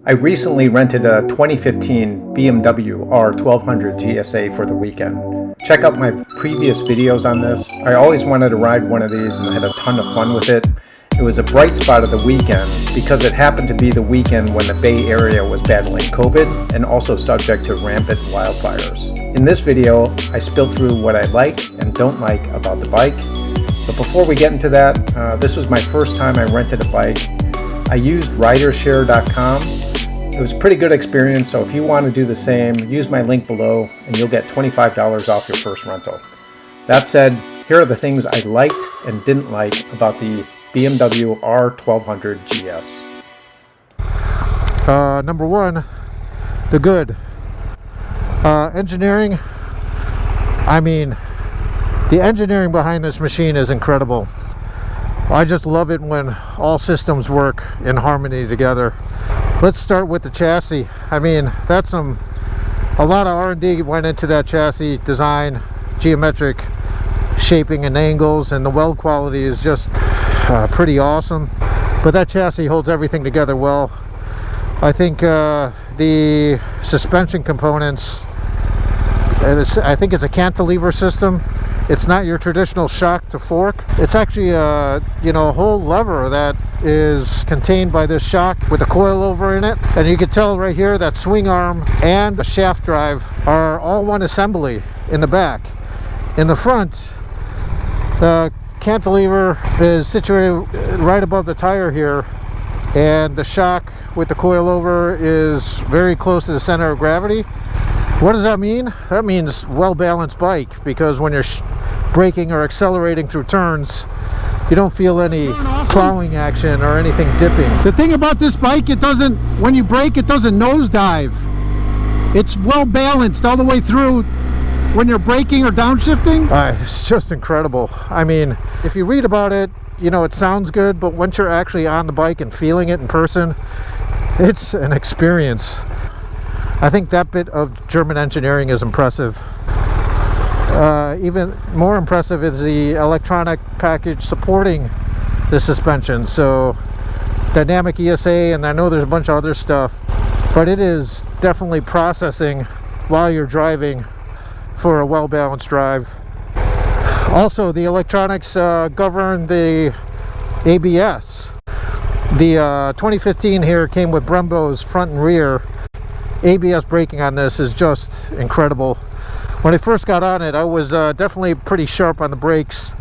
I recently rented a 2015 BMW R1200 GSA for the weekend. Check out my previous videos on this. I always wanted to ride one of these and I had a ton of fun with it. It was a bright spot of the weekend because it happened to be the weekend when the Bay Area was battling COVID and also subject to rampant wildfires. In this video, I spill through what I like and don't like about the bike. But before we get into that, this was my first time I rented a bike. I used ridershare.com. It was a pretty good experience, so if you want to do the same, use my link below and you'll get $25 off your first rental. That said, here are the things I liked and didn't like about the BMW R1200 GS. Number one, the good. Engineering, I mean, the engineering behind this machine is incredible. I just love it when all systems work in harmony together. Let's start with the chassis. I mean, that's a lot of R&D went into that chassis design, geometric shaping and angles, and the weld quality is just pretty awesome. But that chassis holds everything together well. I think the suspension components, I think it's a cantilever system. It's not your traditional shock to fork. It's actually a whole lever that is contained by this shock with a coilover in it. And you can tell right here that swing arm and the shaft drive are all one assembly in the back. In the front, the cantilever is situated right above the tire here, and the shock with the coilover is very close to the center of gravity. What does that mean? That means well-balanced bike, because when you're braking or accelerating through turns, you don't feel any plowing action or anything dipping. The thing about this bike, it doesn't, when you brake, it doesn't nosedive. It's well balanced all the way through when you're braking or downshifting. It's just incredible. I mean, if you read about it, it sounds good, but once you're actually on the bike and feeling it in person, it's an experience. I think that bit of German engineering is impressive. Even more impressive is the electronic package supporting the suspension. So dynamic ESA, and I know there's a bunch of other stuff, but it is definitely processing while you're driving for a well-balanced drive. Also, the electronics govern the ABS. The 2015 here came with Brembo's front and rear. ABS braking on this is just incredible. When I first got on it, I was definitely pretty sharp on the brakes.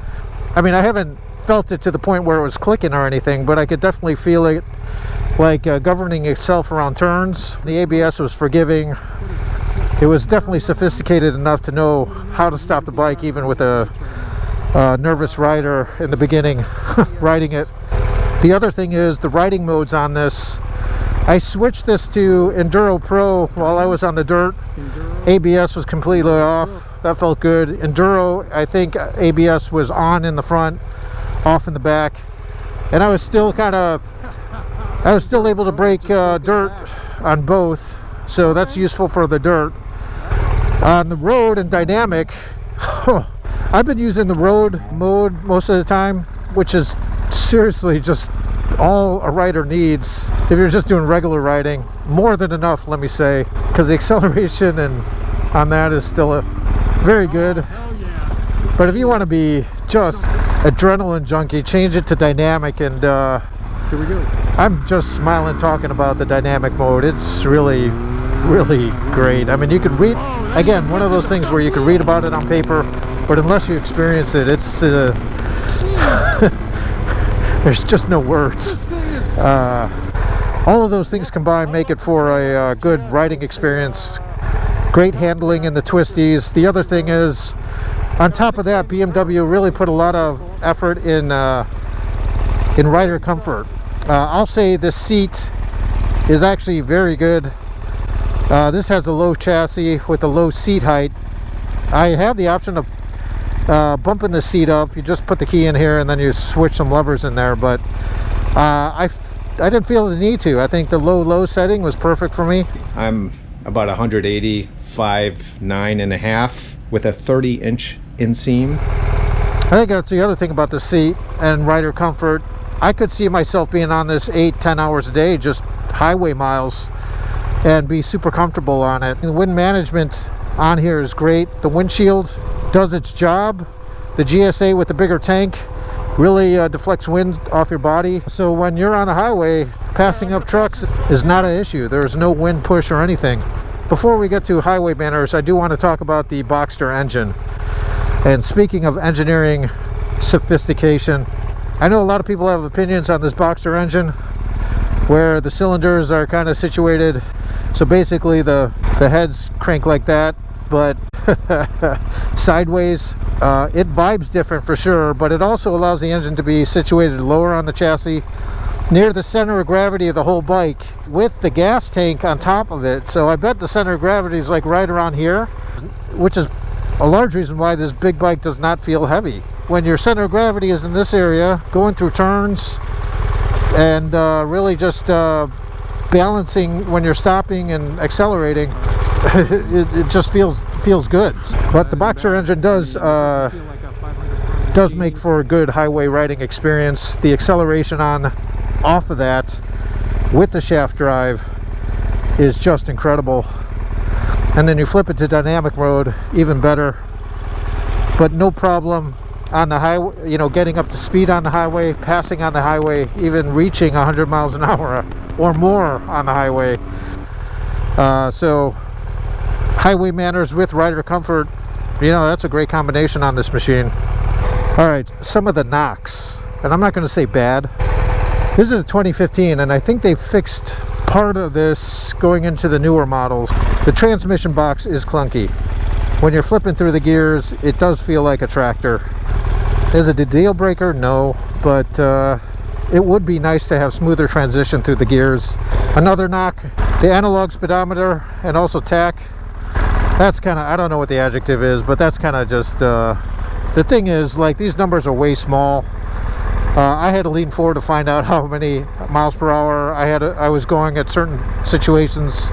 I mean, I haven't felt it to the point where it was clicking or anything, but I could definitely feel it like governing itself around turns. The ABS was forgiving. It was definitely sophisticated enough to know how to stop the bike, even with a nervous rider in the beginning riding it. The other thing is the riding modes on this. I switched this to Enduro Pro while I was on the dirt. ABS was completely off. That felt good. Enduro, I think ABS was on in the front, off in the back, and I was still able to brake dirt on both, so that's useful for the dirt. On the road and dynamic, I've been using the road mode most of the time, which is seriously just all a rider needs if you're just doing regular riding. More than enough, let me say, because the acceleration and on that is still very good. But if you want to be just adrenaline junkie, change it to dynamic, and here we go. I'm just smiling talking about the dynamic mode. It's really great. I mean, you could read, again, one of those things where you could read about it on paper, but unless you experience it, it's there's just no words. All of those things combined make it for a good riding experience. Great handling in the twisties. The other thing is, on top of that, BMW really put a lot of effort in rider comfort. I'll say the seat is actually very good. This has a low chassis with a low seat height. I have the option of bumping the seat up. You just put the key in here and then you switch some levers in there, but I didn't feel the need to. I think the low setting was perfect for me. I'm about 180, 5'9.5" with a 30-inch inseam. I think that's the other thing about the seat and rider comfort. I could see myself being on this 8-10 hours a day just highway miles and be super comfortable on it. The wind management on here is great. The windshield does its job. The GSA with the bigger tank really deflects wind off your body. So when you're on the highway, passing up trucks is not an issue. There's no wind push or anything. Before we get to highway manners, I do want to talk about the Boxster engine. And speaking of engineering sophistication, I know a lot of people have opinions on this Boxster engine where the cylinders are kind of situated. So basically the heads crank like that, but sideways. It vibes different for sure, but it also allows the engine to be situated lower on the chassis, near the center of gravity of the whole bike, with the gas tank on top of it. So I bet the center of gravity is like right around here, which is a large reason why this big bike does not feel heavy. When your center of gravity is in this area, going through turns and really just balancing when you're stopping and accelerating, it just feels good. But the Boxster engine does make for a good highway riding experience. The acceleration off of that with the shaft drive is just incredible. And then you flip it to dynamic mode, even better. But no problem on the highway, you know, getting up to speed on the highway, passing on the highway, even reaching 100 miles an hour or more on the highway. So highway manners with rider comfort, you know, that's a great combination on this machine. All right, some of the knocks, and I'm not going to say bad. This is a 2015, and I think they fixed part of this going into the newer models. The transmission box is clunky. When you're flipping through the gears, it does feel like a tractor. Is it a deal breaker? No, but it would be nice to have smoother transition through the gears. Another knock, the analog speedometer and also tach. That's kind of, I don't know what the adjective is, but that's kind of just, the thing is, like, these numbers are way small. I had to lean forward to find out how many miles per hour I was going at certain situations.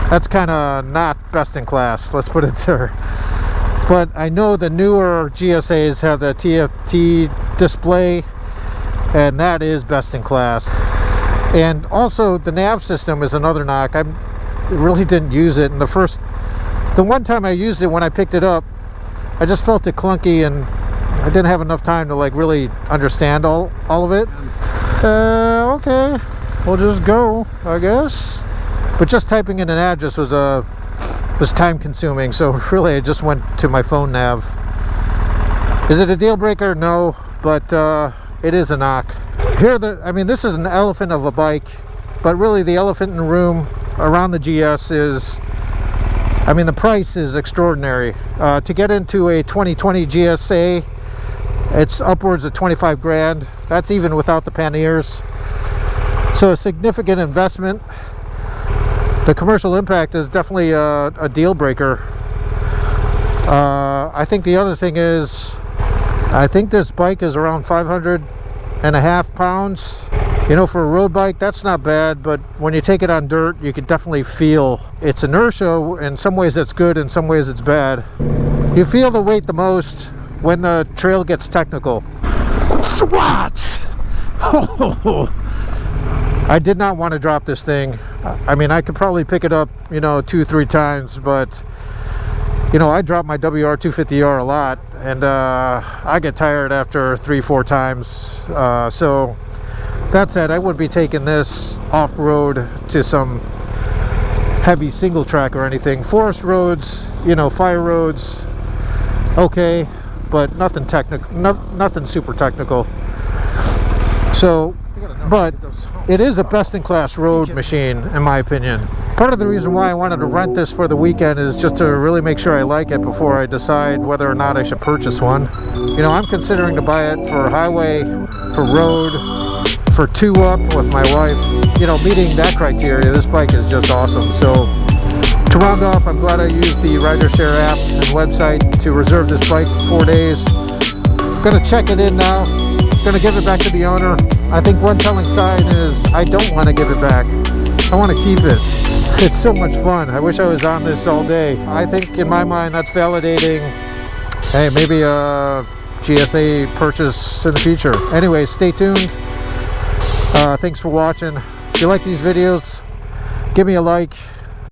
That's kind of not best in class, let's put it there. But I know the newer GSAs have the TFT display, and that is best in class. And also the nav system is another knock. I really didn't use it. And the one time I used it, when I picked it up, I just felt it clunky, and I didn't have enough time to like really understand all of it. Okay, we'll just go, I guess. But just typing in an address was time consuming, so really I just went to my phone nav. Is it a deal breaker? No, but it is a knock. I mean, this is an elephant of a bike, but really the elephant in the room around the GS is, I mean, the price is extraordinary. To get into a 2020 GSA, it's upwards of 25 grand. That's even without the panniers. So a significant investment. The commercial impact is definitely a deal breaker. I think the other thing is, I think this bike is around 500.5 pounds. You know, for a road bike, that's not bad, but when you take it on dirt, you can definitely feel its inertia. In some ways it's good, in some ways it's bad. You feel the weight the most when the trail gets technical. Swats! I did not want to drop this thing. I mean, I could probably pick it up, you know, 2-3 times, but you know, I drop my WR250R a lot, and I get tired after 3-4 times. So that said, I wouldn't be taking this off-road to some heavy single track or anything. Forest roads, you know, fire roads, okay, but nothing technical, nothing super technical. So, but it is a best-in-class road machine, in my opinion. Part of the reason why I wanted to rent this for the weekend is just to really make sure I like it before I decide whether or not I should purchase one. You know, I'm considering to buy it for highway, for road, for two-up with my wife. You know, meeting that criteria, this bike is just awesome. So, to round off, I'm glad I used the RiderShare app and website to reserve this bike for 4 days. I'm gonna check it in now. Gonna give it back to the owner. I think one telling sign is I don't want to give it back. I want to keep it. It's so much fun. I wish I was on this all day. I think in my mind that's validating, hey, maybe a GSA purchase in the future. Anyway, stay tuned. Thanks for watching. you like these videos, give me a like,